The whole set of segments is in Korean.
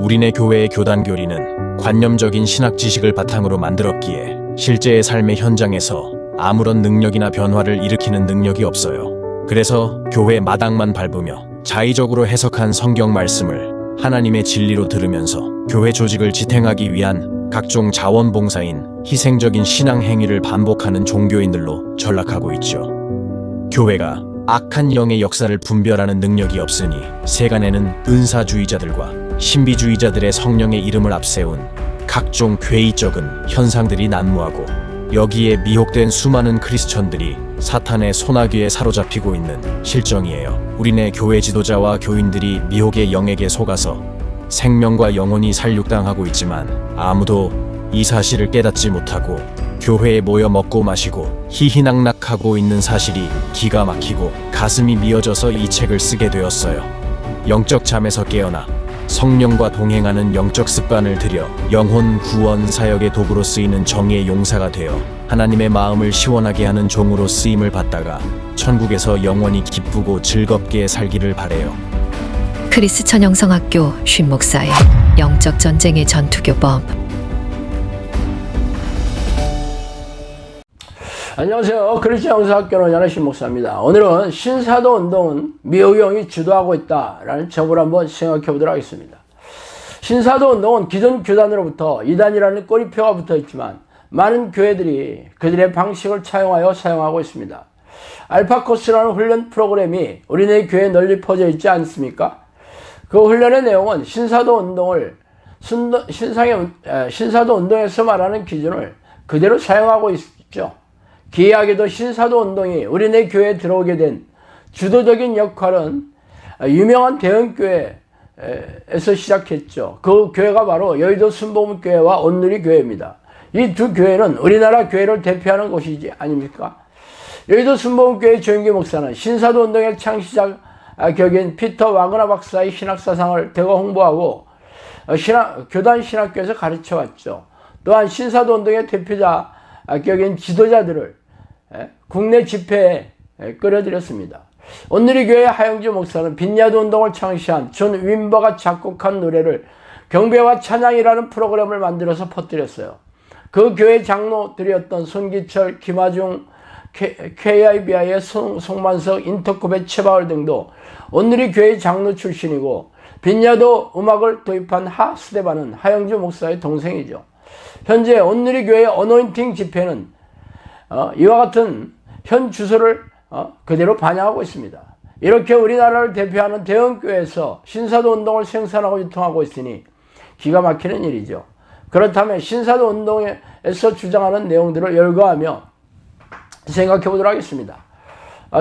우리네 교회의 교단 교리는 관념적인 신학 지식을 바탕으로 만들었기에 실제의 삶의 현장에서 아무런 능력이나 변화를 일으키는 능력이 없어요. 그래서 교회 마당만 밟으며 자의적으로 해석한 성경 말씀을 하나님의 진리로 들으면서 교회 조직을 지탱하기 위한 각종 자원봉사인 희생적인 신앙 행위를 반복하는 종교인들로 전락하고 있죠. 교회가 악한 영의 역사를 분별하는 능력이 없으니 세간에는 은사주의자들과 신비주의자들의 성령의 이름을 앞세운 각종 괴이적인 현상들이 난무하고 여기에 미혹된 수많은 크리스천들이 사탄의 소나귀에 사로잡히고 있는 실정이에요. 우리네 교회 지도자와 교인들이 미혹의 영에게 속아서 생명과 영혼이 살육당하고 있지만 아무도 이 사실을 깨닫지 못하고 교회에 모여 먹고 마시고 희희낙낙하고 있는 사실이 기가 막히고 가슴이 미어져서 이 책을 쓰게 되었어요. 영적 잠에서 깨어나 성령과 동행하는 영적 습관을 들여 영혼 구원 사역의 도구로 쓰이는 정의의 용사가 되어 하나님의 마음을 시원하게 하는 종으로 쓰임을 받다가 천국에서 영원히 기쁘고 즐겁게 살기를 바래요. 크리스천 영성학교 쉰 목사의 영적 전쟁의 전투교법. 안녕하세요. 크리스천 영성학교로 연하신 목사입니다. 오늘은 신사도 운동은 미혹영이 주도하고 있다라는 점을 한번 생각해 보도록 하겠습니다. 신사도 운동은 기존 교단으로부터 이단이라는 꼬리표가 붙어 있지만 많은 교회들이 그들의 방식을 차용하여 사용하고 있습니다. 알파코스라는 훈련 프로그램이 우리네 교회에 널리 퍼져 있지 않습니까? 그 훈련의 내용은 신사도 운동을 신사도 운동에서 말하는 기준을 그대로 사용하고 있죠. 기이하게도 신사도 운동이 우리네 교회에 들어오게 된 주도적인 역할은 유명한 대형교회에서 시작했죠. 그 교회가 바로 여의도 순복음교회와 온누리교회입니다. 이 두 교회는 우리나라 교회를 대표하는 곳이지 아닙니까? 여의도 순복음교회 조영기 목사는 신사도 운동의 창시자 격인 피터 와그너 박사의 신학사상을 대거 홍보하고 교단 신학교에서 가르쳐왔죠. 또한 신사도 운동의 대표자 격인 지도자들을 국내 집회에 끌어들였습니다. 온누리교회 하영주 목사는 빈야드 운동을 창시한 존 윈버가 작곡한 노래를 경배와 찬양이라는 프로그램을 만들어서 퍼뜨렸어요. 그 교회 장로들이었던 손기철, 김하중, KIBI의 송만석, 인터컵의 최바울 등도 온누리교회 장로 출신이고 빈야드 음악을 도입한 하 스데반은 하영주 목사의 동생이죠. 현재 온누리교회 어노인팅 집회는 이와 같은 현 주소를 그대로 반영하고 있습니다. 이렇게 우리나라를 대표하는 대형교회에서 신사도 운동을 생산하고 유통하고 있으니 기가 막히는 일이죠. 그렇다면 신사도 운동에서 주장하는 내용들을 열거하며 생각해 보도록 하겠습니다.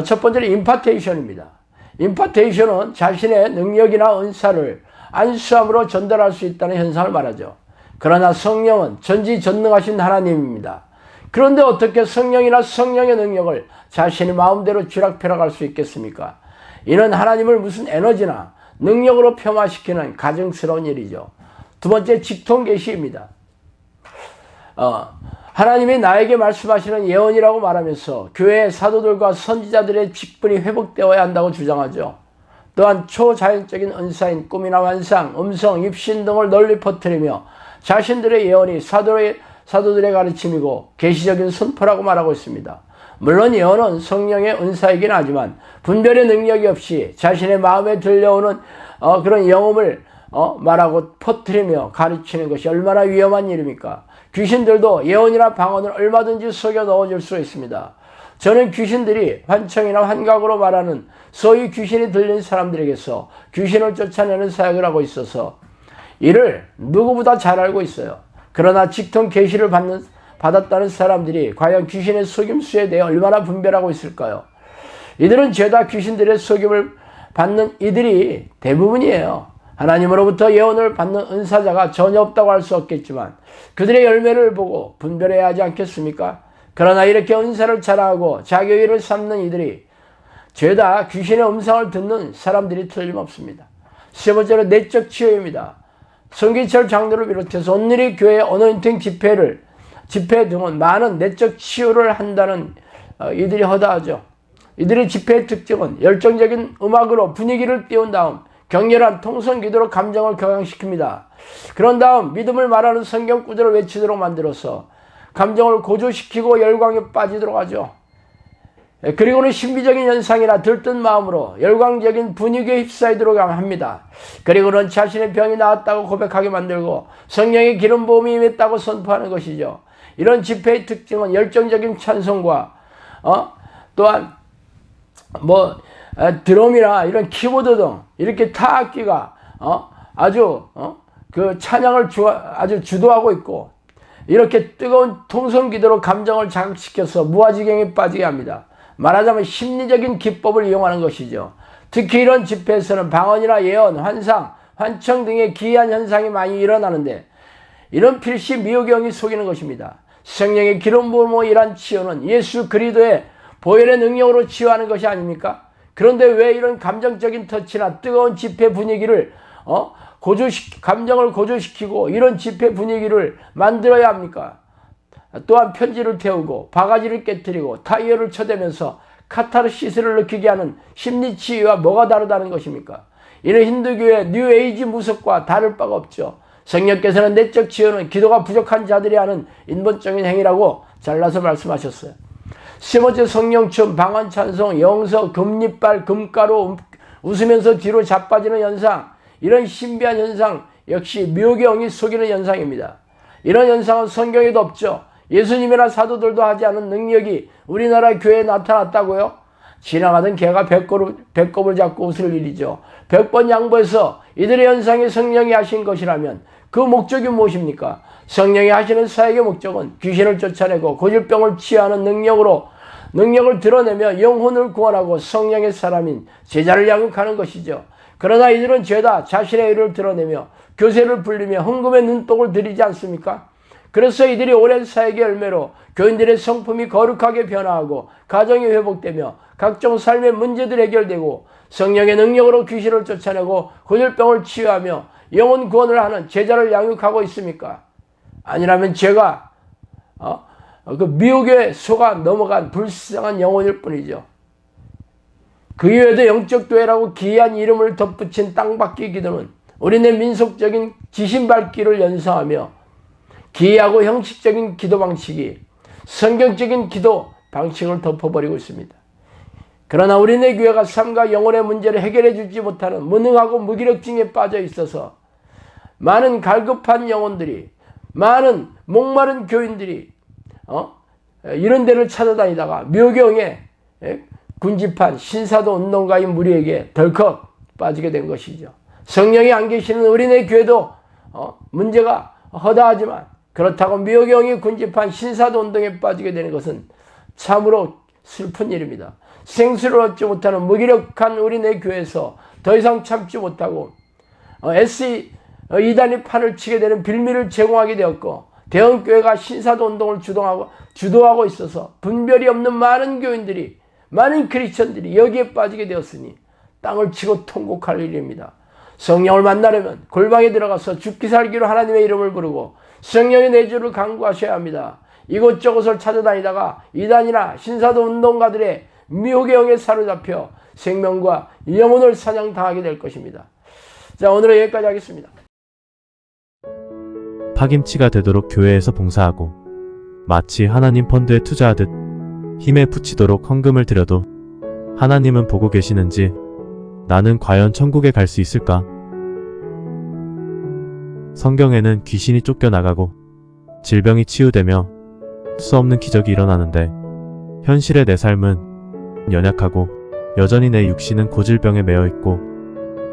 첫 번째는 임파테이션입니다. 임파테이션은 자신의 능력이나 은사를 안수함으로 전달할 수 있다는 현상을 말하죠. 그러나 성령은 전지전능하신 하나님입니다. 그런데 어떻게 성령이나 성령의 능력을 자신의 마음대로 쥐락펴락할 수 있겠습니까? 이는 하나님을 무슨 에너지나 능력으로 폄하시키는 가증스러운 일이죠. 두 번째, 직통계시입니다. 하나님이 나에게 말씀하시는 예언이라고 말하면서 교회의 사도들과 선지자들의 직분이 회복되어야 한다고 주장하죠. 또한 초자연적인 은사인 꿈이나 환상, 음성, 입신 등을 널리 퍼뜨리며 자신들의 예언이 사도들의 가르침이고 계시적인 선포라고 말하고 있습니다. 물론 예언은 성령의 은사이긴 하지만 분별의 능력이 없이 자신의 마음에 들려오는 그런 영음을 말하고 퍼뜨리며 가르치는 것이 얼마나 위험한 일입니까? 귀신들도 예언이나 방언을 얼마든지 속여 넣어줄 수 있습니다. 저는 귀신들이 환청이나 환각으로 말하는 소위 귀신이 들린 사람들에게서 귀신을 쫓아내는 사역을 하고 있어서 이를 누구보다 잘 알고 있어요. 그러나 직통 계시를 받았다는 사람들이 과연 귀신의 속임수에 대해 얼마나 분별하고 있을까요? 이들은 죄다 귀신들의 속임을 받는 이들이 대부분이에요. 하나님으로부터 예언을 받는 은사자가 전혀 없다고 할 수 없겠지만 그들의 열매를 보고 분별해야 하지 않겠습니까? 그러나 이렇게 은사를 자랑하고 자기의 삼는 이들이 죄다 귀신의 음성을 듣는 사람들이 틀림없습니다. 세 번째로 내적 치유입니다. 손기철 장로를 비롯해서 온누리 교회 어노인팅 집회 등은 많은 내적 치유를 한다는 이들이 허다하죠. 이들의 집회의 특징은 열정적인 음악으로 분위기를 띄운 다음 격렬한 통성 기도로 감정을 격양시킵니다. 그런 다음 믿음을 말하는 성경 구절을 외치도록 만들어서 감정을 고조시키고 열광에 빠지도록 하죠. 그리고는 신비적인 현상이나 들뜬 마음으로 열광적인 분위기에 휩싸이도록 합니다. 그리고는 자신의 병이 나았다고 고백하게 만들고 성령의 기름 부음이 임했다고 선포하는 것이죠. 이런 집회의 특징은 열정적인 찬송과 또한 드럼이나 이런 키보드 등 이렇게 타악기가 아주 그 찬양을 아주 주도하고 있고, 이렇게 뜨거운 통성 기도로 감정을 자극시켜서 무아지경에 빠지게 합니다. 말하자면 심리적인 기법을 이용하는 것이죠. 특히 이런 집회에서는 방언이나 예언, 환상, 환청 등의 기이한 현상이 많이 일어나는데, 이런 필시 미호경이 속이는 것입니다. 성령의 기름 부음으로 일한 치유는 예수 그리스도의 보혈의 능력으로 치유하는 것이 아닙니까? 그런데 왜 이런 감정적인 터치나 뜨거운 집회 분위기를 감정을 고조시키고 이런 집회 분위기를 만들어야 합니까? 또한 편지를 태우고 바가지를 깨뜨리고 타이어를 쳐대면서 카타르시스를 느끼게 하는 심리치유와 뭐가 다르다는 것입니까? 이는 힌두교의 뉴에이지 무속과 다를 바가 없죠. 성령께서는 내적 치유는 기도가 부족한 자들이 하는 인본적인 행위라고 잘라서 말씀하셨어요. 세 번째, 성령춤, 방언 찬송, 영서, 금리빨, 금가루, 웃으면서 뒤로 자빠지는 현상, 이런 신비한 현상 역시 묘경이 속이는 현상입니다. 이런 현상은 성경에도 없죠. 예수님이나 사도들도 하지 않은 능력이 우리나라 교회에 나타났다고요? 지나가던 개가 배꼽을 잡고 웃을 일이죠. 100번 양보해서 이들의 현상이 성령이 하신 것이라면 그 목적이 무엇입니까? 성령이 하시는 사역의 목적은 귀신을 쫓아내고 고질병을 치유하는 능력을 드러내며 영혼을 구원하고 성령의 사람인 제자를 양육하는 것이죠. 그러나 이들은 죄다 자신의 의를 드러내며 교세를 불리며 헌금의 눈독을 들이지 않습니까? 그래서 이들이 오랜 사역의 열매로 교인들의 성품이 거룩하게 변화하고 가정이 회복되며 각종 삶의 문제들이 해결되고 성령의 능력으로 귀신을 쫓아내고 고질병을 치유하며 영혼 구원을 하는 제자를 양육하고 있습니까? 아니라면 제가 그 미혹에 속아 넘어간 불쌍한 영혼일 뿐이죠. 그 이외에도 영적도회라고 기이한 이름을 덧붙인 땅받기 기도는 우리네 민속적인 지신밟기를 연상하며 기이하고 형식적인 기도 방식이 성경적인 기도 방식을 덮어버리고 있습니다. 그러나 우리네 교회가 삶과 영혼의 문제를 해결해 주지 못하는 무능하고 무기력증에 빠져 있어서 많은 갈급한 영혼들이, 많은 목마른 교인들이 이런 데를 찾아다니다가 묘경에 군집한 신사도 운동가인 무리에게 덜컥 빠지게 된 것이죠. 성령이 안 계시는 우리네 교회도 문제가 허다하지만 그렇다고 묘경이 군집한 신사도 운동에 빠지게 되는 것은 참으로 슬픈 일입니다. 생수를 얻지 못하는 무기력한 우리네 교회에서 더 이상 참지 못하고 이단이 판을 치게 되는 빌미를 제공하게 되었고, 대형교회가 신사도 운동을 주도하고 있어서 분별이 없는 많은 교인들이, 많은 크리스천들이 여기에 빠지게 되었으니 땅을 치고 통곡할 일입니다. 성령을 만나려면 골방에 들어가서 죽기 살기로 하나님의 이름을 부르고 성령의 내주를 간구하셔야 합니다. 이곳저곳을 찾아다니다가 이단이나 신사도 운동가들의 미혹의 영에 사로잡혀 생명과 영혼을 사냥당하게 될 것입니다. 자, 오늘은 여기까지 하겠습니다. 파김치가 되도록 교회에서 봉사하고 마치 하나님 펀드에 투자하듯 힘에 부치도록 헌금을 드려도 하나님은 보고 계시는지 나는 과연 천국에 갈 수 있을까? 성경에는 귀신이 쫓겨나가고 질병이 치유되며 수없는 기적이 일어나는데 현실의 내 삶은 연약하고 여전히 내 육신은 고질병에 매여 있고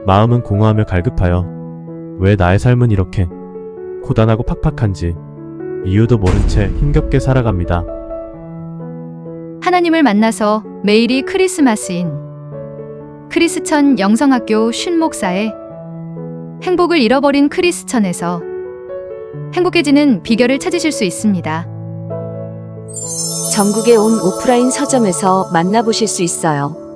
마음은 공허하며 갈급하여 왜 나의 삶은 이렇게 고단하고 팍팍한지 이유도 모른 채 힘겹게 살아갑니다. 하나님을 만나서 매일이 크리스마스인 크리스천 영성학교 쉰목사의 행복을 잃어버린 크리스천에서 행복해지는 비결을 찾으실 수 있습니다. 전국에 온 오프라인 서점에서 만나보실 수 있어요.